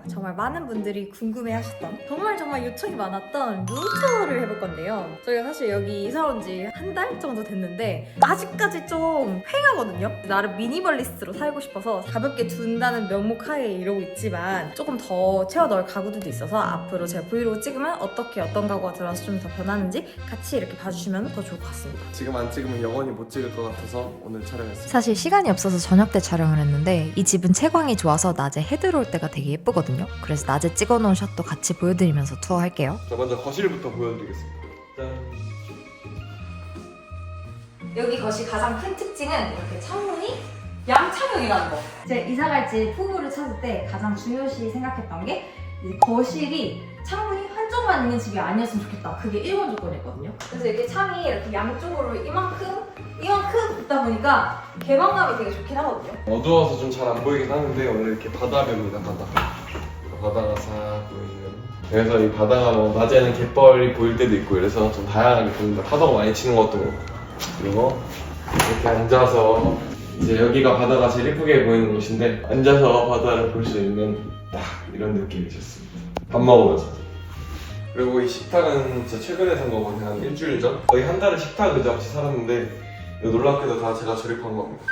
정말 많은 분들이 궁금해하셨던 정말 요청이 많았던 룸투어를 해볼 건데요. 저희가 사실 여기 이사 온 지 한 달 정도 됐는데 아직까지 좀 휑하거든요. 나름 미니멀리스트로 살고 싶어서 가볍게 둔다는 명목 하에 이러고 있지만 조금 더 채워 넣을 가구들도 있어서 앞으로 제가 브이로그 찍으면 어떤 가구가 들어와서 좀 더 변하는지 같이 이렇게 봐주시면 더 좋을 것 같습니다. 지금 안 찍으면 영원히 못 찍을 것 같아서 오늘 촬영했습니다. 사실 시간이 없어서 저녁 때 촬영을 했는데 이 집은 채광이 좋아서 낮에 해 들어올 때가 되게 예쁘거든요. 그래서 낮에 찍어놓은 샷도 같이 보여드리면서 투어할게요. 자, 먼저 거실부터 보여드리겠습니다. 짠. 여기 거실 가장 큰 특징은 이렇게 창문이 양창형이라는 거. 제가 이사갈 집 후보를 찾을 때 가장 중요시 생각했던 게 거실이 창문이 한쪽만 있는 집이 아니었으면 좋겠다. 그게 1번 조건이었거든요. 그래서 이렇게 창이 이렇게 양쪽으로 이만큼 붙다 보니까 개방감이 되게 좋긴 하거든요. 어두워서 좀 잘 안 보이긴 하는데 원래 이렇게 바다뷰입니다. 바다가 싹 보이는. 그래서 이 바다가 뭐 낮에는 갯벌이 보일 때도 있고 이래서 좀 다양하게 보인다. 파도가 많이 치는 것도 그렇고. 그리고 이렇게 앉아서 이제 여기가 바다가 제일 예쁘게 보이는 곳인데 앉아서 바다를 볼 수 있는 딱 이런 느낌이 좋습니다. 밥 먹으면서. 그리고 이 식탁은 진짜 최근에 산 거거든요. 한 일주일 전? 거의 한 달을 식탁 의자 없이 살았는데 이거 놀랍게도 다 제가 조립한 겁니다.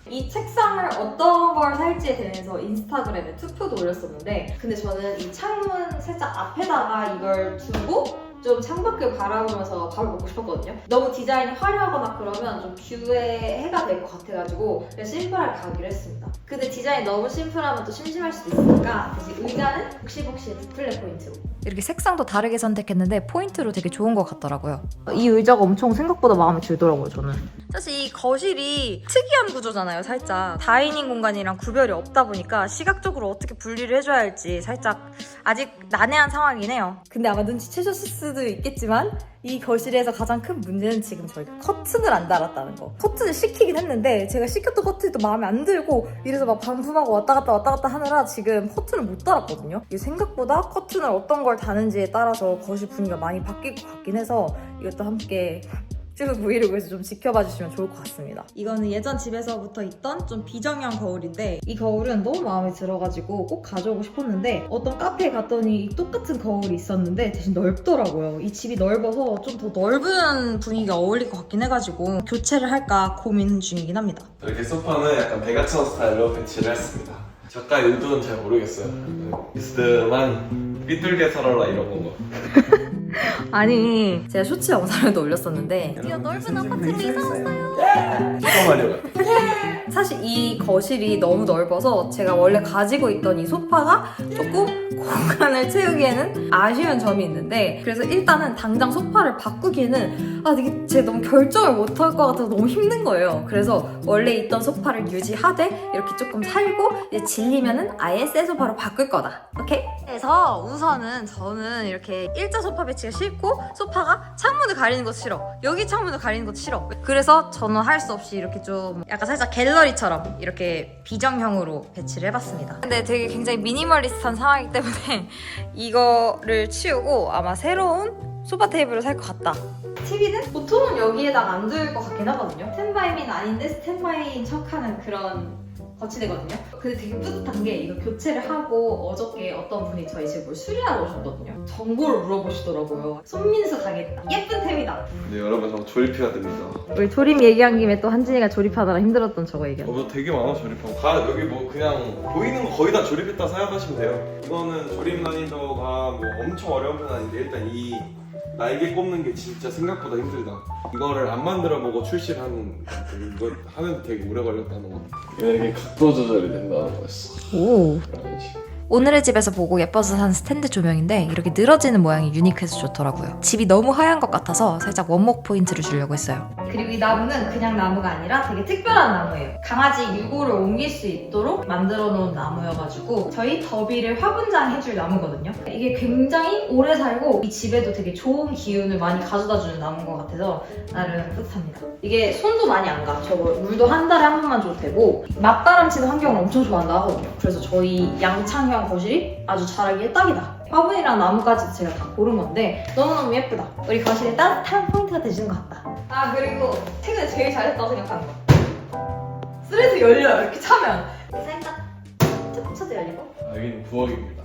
이 책상을 어떤 걸 살지에 대해서 인스타그램에 투표도 올렸었는데 근데 저는 이 창문 살짝 앞에다가 이걸 두고 좀 창밖을 바라보면서 밥을 먹고 싶었거든요. 너무 디자인이 화려하거나 그러면 좀 뷰에 해가 될 것 같아가지고 그냥 심플하게 가기로 했습니다. 근데 디자인이 너무 심플하면 또 심심할 수도 있으니까 대신 의자는 복시복시의 디스플레이 포인트로. 이렇게 색상도 다르게 선택했는데 포인트로 되게 좋은 것 같더라고요. 이 의자가 엄청 생각보다 마음에 들더라고요, 저는. 사실 이 거실이 특이한 구조잖아요, 살짝. 다이닝 공간이랑 구별이 없다 보니까 시각적으로 어떻게 분리를 해줘야 할지 살짝 아직 난해한 상황이긴 해요. 근데 아마 눈치채셨을 수도 있겠지만 이 거실에서 가장 큰 문제는 지금 저희가 커튼을 안 달았다는 거. 커튼을 시키긴 했는데 제가 시켰던 커튼이 또 마음에 안 들고 이래서 막 반품하고 왔다 갔다 하느라 지금 커튼을 못 달았거든요. 이게 생각보다 커튼을 어떤 걸 다는지에 따라서 거실 분위기가 많이 바뀔 것 같긴 해서 이것도 함께 쭉 브이로그에서 좀 지켜봐 주시면 좋을 것 같습니다. 이거는 예전 집에서부터 있던 좀 비정형 거울인데 이 거울은 너무 마음에 들어가지고 꼭 가져오고 싶었는데 어떤 카페에 갔더니 똑같은 거울이 있었는데 대신 넓더라고요. 이 집이 넓어서 좀 더 넓은 분위기가 어울릴 것 같긴 해가지고 교체를 할까 고민 중이긴 합니다. 이렇게 소파는 약간 대각선 스타일로 배치를 했습니다. 작가의 의도는 잘 모르겠어요. 비스듬한 삐뚤게 살아라 이런 건가. 아니 제가 쇼츠 영상에도 올렸었는데 드디어 넓은 아파트로 이사 왔어요. 슈퍼 마리오 같아. 사실 이 거실이 너무 넓어서 제가 원래 가지고 있던 이 소파가 조금 공간을 채우기에는 아쉬운 점이 있는데 그래서 일단은 당장 소파를 바꾸기에는 이게 제가 너무 결정을 못할 것 같아서 너무 힘든 거예요. 그래서 원래 있던 소파를 유지하되 이렇게 조금 살고 이제 질리면은 아예 새 소파로 바꿀 거다. 오케이? 그래서 우선은 저는 이렇게 일자 소파 배치가 싫고 소파가 창문을 가리는 것도 싫어. 여기 창문을 가리는 것도 싫어. 그래서 저는 할 수 없이 이렇게 좀 약간 살짝 갤러리처럼 이렇게 비정형으로 배치를 해봤습니다. 근데 되게 굉장히 미니멀리스트한 상황이기 때문에 이거를 치우고 아마 새로운 소파 테이블을 살 것 같다. TV는 보통은 여기에다가 안 둘 것 같긴 하거든요. 스탠바이는 아닌데 스탠바이인 척하는 그런 거치대거든요. 근데 되게 뿌듯한 게 이거 교체를 하고 어저께 어떤 분이 저희 집을 수리하러 오셨거든요. 정보를 물어보시더라고요. 손민수 가겠다. 예쁜 템이다. 근데 여러분 저 조립해야 됩니다. 우리 조립 얘기한 김에 또 한진이가 조립하느라 힘들었던 저거 얘기하자. 뭐 되게 많아 조립하고. 다 여기 뭐 그냥 보이는 거 거의 다 조립했다 생각하시면 돼요. 이거는 조립 난이도가 뭐 엄청 어려운 편 아닌데 일단 이 날개 꼽는 게 진짜 생각보다 힘들다. 이거를 안 만들어 보고 출시를 하는 이거 하는데 되게 오래 걸렸다는 거. 이게 각도 조절이 된다는 거였어. 오. 그런 식으로. 오늘의 집에서 보고 예뻐서 산 스탠드 조명인데 이렇게 늘어지는 모양이 유니크해서 좋더라고요. 집이 너무 하얀 것 같아서 살짝 원목 포인트를 주려고 했어요. 그리고 이 나무는 그냥 나무가 아니라 되게 특별한 나무예요. 강아지 유고를 옮길 수 있도록 만들어 놓은 나무여가지고 저희 더비를 화분장 해줄 나무거든요. 이게 굉장히 오래 살고 이 집에도 되게 좋은 기운을 많이 가져다주는 나무인 것 같아서 나름 뿌듯합니다. 이게 손도 많이 안 가. 저거 물도 한 달에 한 번만 줘도 되고 맞바람치는 환경을 엄청 좋아한다 하거든요. 그래서 저희 양창형 거실이 아주 자라기에 딱이다. 화분이랑 나무까지도 제가 다 고른 건데 너무너무 예쁘다. 우리 거실에 따뜻한 포인트가 되주는 것 같다. 그리고 최근에 제일 잘했다고 생각하는 거. 스레드 열려요. 이렇게 차면 살짝 여기는 부엌입니다.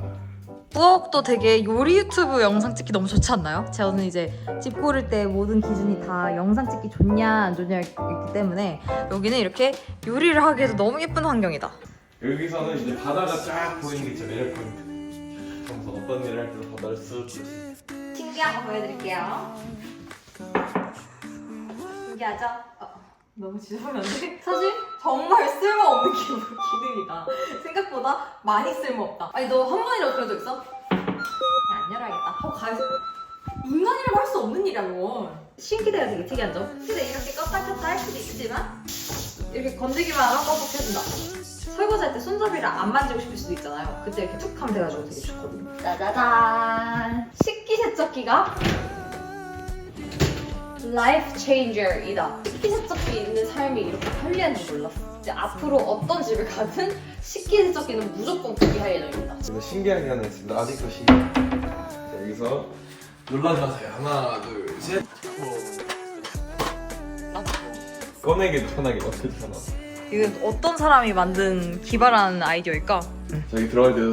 부엌도 되게 요리 유튜브 영상 찍기 너무 좋지 않나요? 저는 이제 집 고를 때 모든 기준이 다 영상 찍기 좋냐 안 좋냐 있기 때문에 여기는 이렇게 요리를 하기에도 너무 예쁜 환경이다. 여기서는 이제 바다가 쫙 보이는 게 진짜 매력 포인트. 그래서 어떤 일을 할 때도 바다를 쓱 신기한 거 보여드릴게요. 신기하죠? 너무 지저분한데? 사실 정말 쓸모없는 기능이다. 생각보다 많이 쓸모없다. 아니 너 한 번이라도 그런 적 있어? 그냥 안 열어야겠다. 가야지. 인간이라고 할 수 없는 일이야 뭐. 신기대가 되게 특이한 점. 근데 이렇게 껐다 켰다 할 수도 있지만 이렇게 건드기만 하면 뻑뻑해진다. 설거지할 때 손잡이를 안 만지고 싶을 수도 있잖아요. 그때 이렇게 툭 하면 돼가지고 되게 좋거든요. 짜자잔! 식기세척기가 라이프 체인저이다. 식기세척기 있는 삶이 이렇게 편리한 줄 몰랐어. 이제 앞으로 어떤 집을 가든 식기세척기는 무조건 구비할 예정입니다. 근데 신기한 게 하나 있습니다. 아직도 신기해요. 자, 여기서 놀라주세요. 하나, 둘, 셋. 꺼내기도 편하게 어떻게 하나. 이건 어떤 사람이 만든 기발한 아이디어일까? 저기 들어갈 때도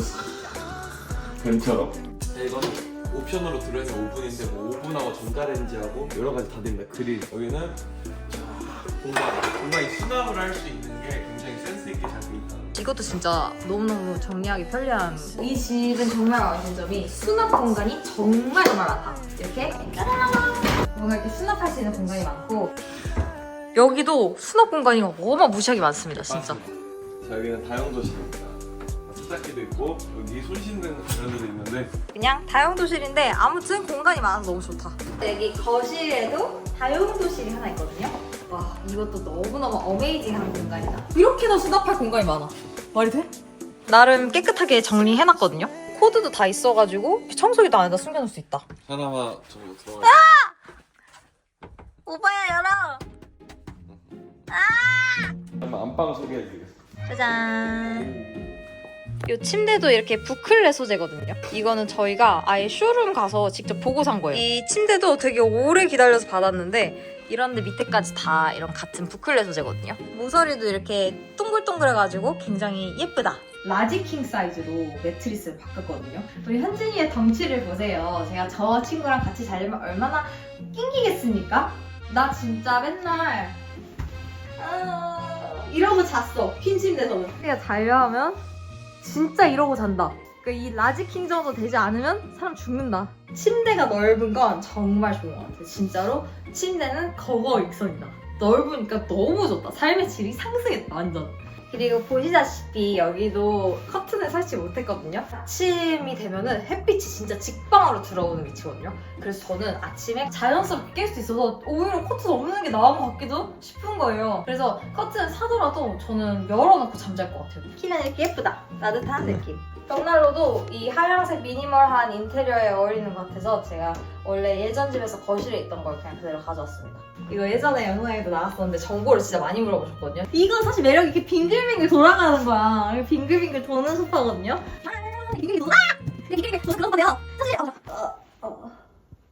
뱀처럼. 이거는 옵션으로 들어있는 오븐인데 뭐 오븐하고 전자레인지하고 여러 가지 다 됩니다. 그릴 여기는 공간이 수납을 할 수 있는 게 굉장히 센스 있게 잘 돼 있다. 이것도 진짜 너무너무 정리하기 편리한. 이 집은 정말 마음에 든 점이 수납 공간이 정말 많다. 이렇게 짜라라라 뭔가 이렇게 수납할 수 있는 공간이 많고 여기도 수납 공간이 어마무시하게 많습니다, 진짜. 맞습니다. 자, 여기는 다용도실입니다. 세탁기도 있고 여기 손 씻는 그런 데도 있는데 그냥 다용도실인데 아무튼 공간이 많아서 너무 좋다. 여기 거실에도 다용도실이 하나 있거든요. 와 이것도 너무너무 어메이징한 공간이다. 이렇게나 수납할 공간이 많아. 말이 돼? 나름 깨끗하게 정리해놨거든요. 코드도 다 있어가지고 청소기도 안에다 숨겨놓을 수 있다. 하나만 정도 들어가. 오빠야 열어. 한번 안방 소개해드리겠습니다. 짜잔. 이 침대도 이렇게 부클레 소재거든요. 이거는 저희가 아예 쇼룸 가서 직접 보고 산 거예요. 이 침대도 되게 오래 기다려서 받았는데 이런데 밑에까지 다 이런 같은 부클레 소재거든요. 모서리도 이렇게 동글동글해가지고 굉장히 예쁘다. 라지 킹 사이즈로 매트리스를 바꿨거든요. 우리 현진이의 덩치를 보세요. 제가 저 친구랑 같이 자려면 얼마나 낑기겠습니까? 나 진짜 맨날 이러고 잤어. 흰 침대에서는. 우리가 자려 하면 진짜 이러고 잔다. 그러니까 이 라지 킹 정도 되지 않으면 사람 죽는다. 침대가 넓은 건 정말 좋은 것 같아요. 진짜로 침대는 거거 일선이다. 넓으니까 너무 좋다. 삶의 질이 상승했다 완전. 그리고 보시다시피 여기도 커튼을 설치 못했거든요. 아침이 되면은 햇빛이 진짜 직방으로 들어오는 위치거든요. 그래서 저는 아침에 자연스럽게 깰 수 있어서 오히려 커튼 없는 게 나은 것 같기도 싶은 거예요. 그래서 커튼을 사더라도 저는 열어놓고 잠잘 것 같아요. 키는 이렇게 예쁘다. 따뜻한 느낌. 벽난로도 이 하얀색 미니멀한 인테리어에 어울리는 것 같아서 제가 원래 예전 집에서 거실에 있던 걸 그냥 그대로 가져왔습니다. 이거 예전에 영상에도 나왔었는데 정보를 진짜 많이 물어보셨거든요. 이건 사실 매력이 이렇게 빙글빙글 돌아가는 거야. 이렇게 빙글빙글 도는 소파거든요. 빙글빙글 돌아! 빙글빙글 도는 그런 거네요. 사실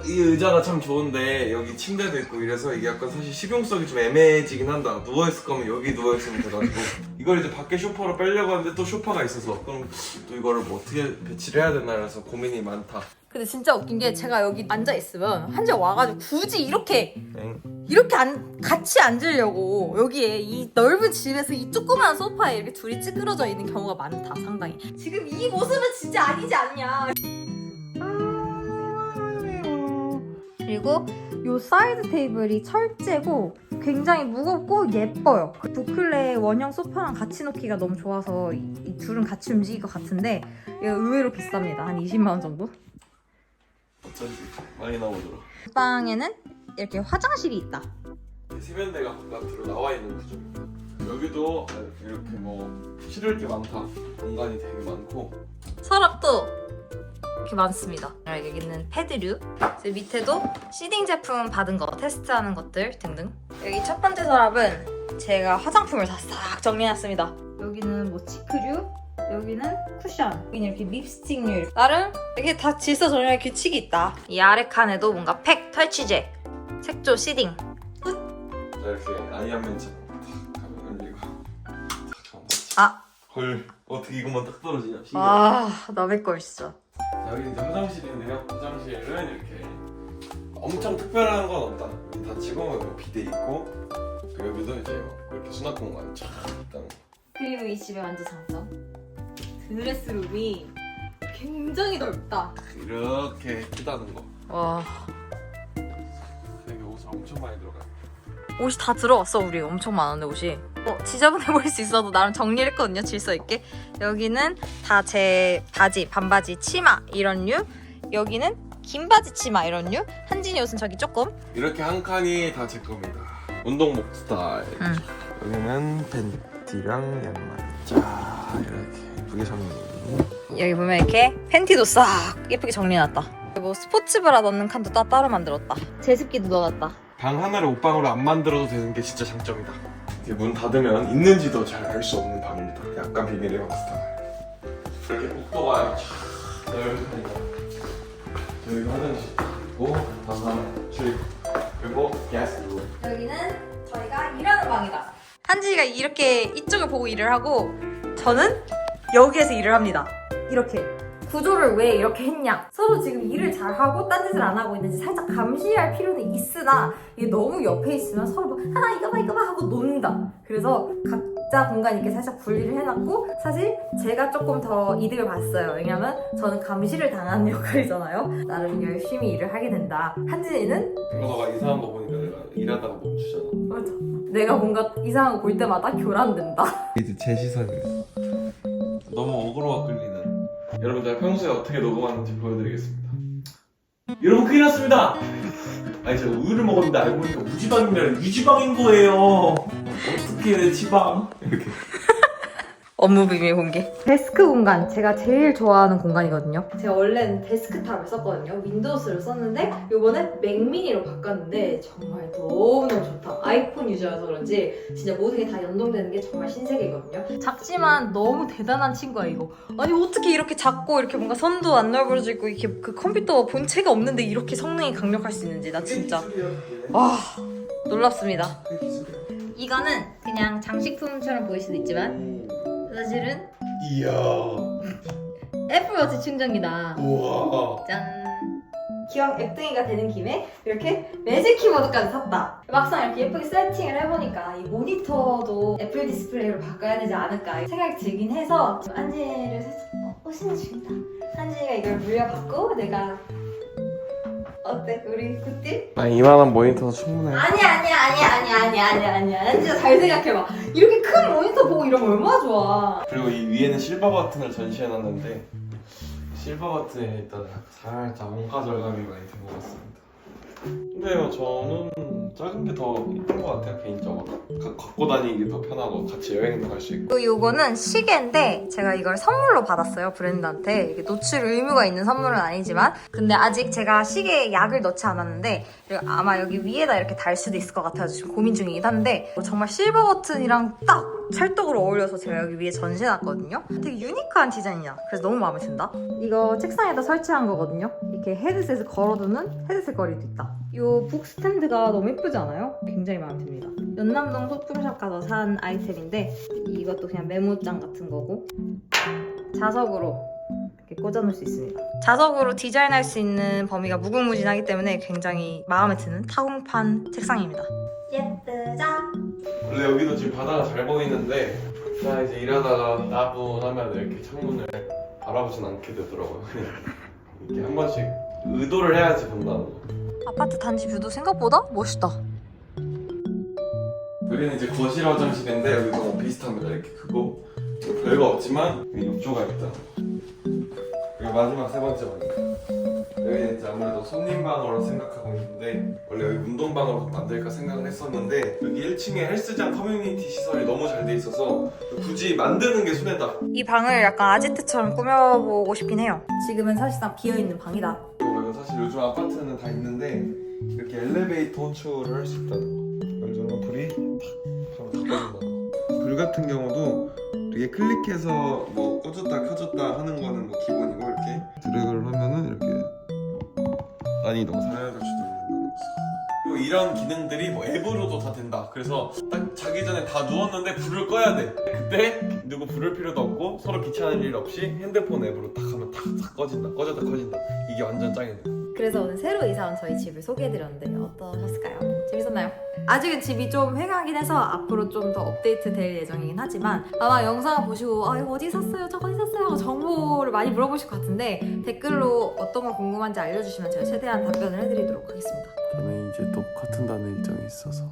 이 의자가 참 좋은데 여기 침대도 있고 이래서 이게 약간 사실 실용성이 좀 애매해지긴 한다. 누워있을 거면 여기 누워있으면 돼가지고 이걸 이제 밖에 소파로 빼려고 하는데 또 소파가 있어서 그럼 또 이거를 뭐 어떻게 배치를 해야 되나 해서 고민이 많다. 근데 진짜 웃긴 게 제가 여기 앉아 있으면 한재 와가지고 굳이 이렇게 엥? 같이 앉으려고 여기에 이 넓은 집에서 이 조그만 소파에 이렇게 둘이 찌그러져 있는 경우가 많다. 상당히. 지금 이 모습은 진짜 아니지 않냐. 그리고 이 사이드 테이블이 철제고 굉장히 무겁고 예뻐요. 부클레 원형 소파랑 같이 놓기가 너무 좋아서 이 둘은 같이 움직일 것 같은데 이거 의외로 비쌉니다. 한 20만 원 정도? 어쩐지 많이 나오더라. 방에는 이렇게 화장실이 있다. 세면대가 바깥으로 나와 있는 구조입니다. 여기도 이렇게 뭐 실을 게 많다. 공간이 되게 많고 서랍도 이렇게 많습니다. 여기는 패드류, 밑에도 시딩 제품 받은 거 테스트하는 것들 등등. 여기 첫 번째 서랍은 제가 화장품을 다 싹 정리해놨습니다. 여기는 뭐 치크류, 여기는 쿠션, 여기는 이렇게 립스틱류. 나름 이렇게 다 질서 정리할 규칙이 있다. 이 아래 칸에도 뭔가 팩, 탈취제, 색조, 시딩. 자 이렇게 아이언맨처럼 탁 가면 열리고 탁 아, 헐 어떻게 이것만 딱 떨어지냐 신기하다. 아 남의 걸 진짜. 자, 여기 이제 화장실인데요. 화장실은 이렇게 엄청 특별한 건 없다. 여기 닫히고 여기 비데 있고 또 여기도 이제 뭐 이렇게 수납 공간 쫙 있다는 거. 그리고 이 집의 완전 장점, 드레스룸이 굉장히 넓다. 이렇게 크다는 거. 와 여기 옷을 엄청 많이 들어가요. 옷이 다 들어갔어. 우리 엄청 많은데 옷이. 지저분해 보일 수 있어도 나름 정리를 했거든요. 질서 있게. 여기는 다 제 바지, 반바지, 치마 이런 류. 여기는 긴 바지, 치마 이런 류. 한진이 옷은 저기 조금. 이렇게 한 칸이 다 제 겁니다. 운동복 스타일. 응. 여기는 팬티랑 양말. 자 이렇게 예쁘게 정리. 여기 보면 이렇게 팬티도 싹 예쁘게 정리해놨다. 뭐 스포츠브라 넣는 칸도 따로 만들었다. 제습기도 넣어놨다. 방 하나를 옷방으로 안 만들어도 되는 게 진짜 장점이다. 이게 문 닫으면 있는지도 잘 알 수 없는 방입니다. 약간 비밀의 방 스타일. 이렇게 복도가 쫙 넓으니까 여기 화장실 있고 다음 출입 그리고 게스트룸. 여기는 저희가 일하는 방이다. 한지가 이렇게 이쪽을 보고 일을 하고 저는 여기에서 일을 합니다. 이렇게. 구조를 왜 이렇게 했냐? 서로 지금 일을 잘하고 딴 짓을 안 하고 있는지 살짝 감시할 필요는 있으나 이게 너무 옆에 있으면 서로 뭐, 하나 이거 봐 하고 논다. 그래서 각자 공간 있게 살짝 분리를 해놨고, 사실 제가 조금 더 이득을 봤어요. 왜냐면 저는 감시를 당하는 역할이잖아요. 나름 열심히 일을 하게 된다. 한진이는 너가 이상한 거 보니까 내가 일하다가 멈추잖아. 맞아. 내가 뭔가 이상한 거 볼 때마다 교란된다. 이제 제 시선이에요. 너무 어그로가 끌리는. 여러분 제가 평소에 어떻게 녹음하는지 보여드리겠습니다. 여러분 큰일 났습니다. 아니 제가 우유를 먹었는데 알고 보니까 무지방이 아니라 유지방인 거예요. 어떻게 내 지방? 이렇게. 업무 비밀 공개. 데스크 공간, 제가 제일 좋아하는 공간이거든요. 제가 원래는 데스크탑을 썼거든요. 윈도우스를 썼는데 요번에 맥미니로 바꿨는데 정말 너무너무 좋다. 아이폰 유저여서 그런지 진짜 모든 게 다 연동되는 게 정말 신세계거든요. 작지만 너무 대단한 친구야 이거. 아니 어떻게 이렇게 작고 이렇게 뭔가 선도 안 넓어져 있고 이렇게 그 컴퓨터 본체가 없는데 이렇게 성능이 강력할 수 있는지 나 진짜 와 놀랍습니다. 이거는 그냥 장식품처럼 보일 수도 있지만 사실은 이야. 애플워치 충전기다. 우와. 짠. 기왕 앱등이가 되는 김에 이렇게 매직 키보드까지 샀다. 막상 이렇게 예쁘게 세팅을 해보니까 이 모니터도 애플 디스플레이로 바꿔야 되지 않을까 생각이 들긴 해서 지금 한지를 살짝 꼬시는 중이다. 한지가 이걸 물려받고 내가 어때? 우리 굿딜? 아니 이만한 모니터도 충분해. 아니야. 한지가 잘 생각해봐. 이렇게 큰 모니터 보고 이러면 얼마나 좋아. 그리고 이 위에는 실버 버튼을 전시해놨는데 실버 버튼에 일단 살짝 원가 절감이 많이 된 것 같습니다. 근데요 저는 작은 게 더 이쁜 것 같아요 개인적으로. 갖고 다니기 더 편하고 같이 여행도 갈 수 있고. 또 요거는 시계인데 제가 이걸 선물로 받았어요 브랜드한테. 이게 노출 의무가 있는 선물은 아니지만 근데 아직 제가 시계에 약을 넣지 않았는데 그리고 아마 여기 위에다 이렇게 달 수도 있을 것 같아서 지금 고민 중이긴 한데 정말 실버 버튼이랑 딱 찰떡으로 어울려서 제가 여기 위에 전시해놨거든요. 되게 유니크한 디자인이야. 그래서 너무 마음에 든다. 이거 책상에다 설치한 거거든요. 이렇게 헤드셋을 걸어두는 헤드셋 거리도 있다. 이 북 스탠드가 너무 예쁘지 않아요? 굉장히 마음에 듭니다. 연남동 소품샵 가서 산 아이템인데 이것도 그냥 메모장 같은 거고 자석으로 이렇게 꽂아놓을 수 있습니다. 자석으로 디자인할 수 있는 범위가 무궁무진하기 때문에 굉장히 마음에 드는 타공판 책상입니다. 예쁘죠? 원래 여기도 지금 바다가 잘 보이는데 나 이제 일하다가 나분하면 이렇게 창문을 바라보진 않게 되더라고요. 그냥 이렇게 한 번씩 의도를 해야지 본다는 거. 아파트 단지 뷰도 생각보다 멋있다. 여기는 이제 거실 화장실인데 여기도 뭐 비슷합니다. 이렇게 크고 별거 없지만 여기 욕조가 있다. 그리고 마지막 세 번째 방입니다. 여기는 이제 아무래도 손님방으로 생각하고 있는데 원래 여기 운동방으로 만들까 생각을 했었는데 여기 1층에 헬스장 커뮤니티 시설이 너무 잘 돼 있어서 굳이 만드는 게 손해다. 이 방을 약간 아지트처럼 꾸며보고 싶긴 해요. 지금은 사실상 비어있는 방이다. 그리고 사실 요즘 아파트는 다 있는데 이렇게 엘리베이터 호출을 할 수 있다는 거. 이걸 누르면 불이 탁 바로 다 꺼진다는 거. 불 같은 경우도 이렇게 클릭해서 뭐 꺼졌다 켜졌다 하는 거는 뭐 기본이고 이렇게 드래그를 하면은 이렇게 난이도가 살짝 조절된다는 거. 그리고 그리고 이런 기능들이 뭐 앱으로도 다 된다. 그래서 딱 자기 전에 다 누웠는데 불을 꺼야 돼. 그때 누구 부를 필요도 없고 서로 귀찮을 일 없이 핸드폰 앱으로 딱 하면 탁 꺼진다. 꺼졌다 꺼진다. 이게 완전 짱이네. 그래서 오늘 새로 이사 온 저희 집을 소개해드렸는데 어떠셨을까요? 재밌었나요? 아직은 집이 좀 휑하긴 해서 앞으로 좀 더 업데이트 될 예정이긴 하지만 아마 영상을 보시고 아 이거 어디 샀어요? 저거 어디 샀어요? 정보를 많이 물어보실 것 같은데 댓글로 어떤 거 궁금한지 알려주시면 제가 최대한 답변을 해드리도록 하겠습니다. 저는 이제 또 커튼 다는 일정이 있어서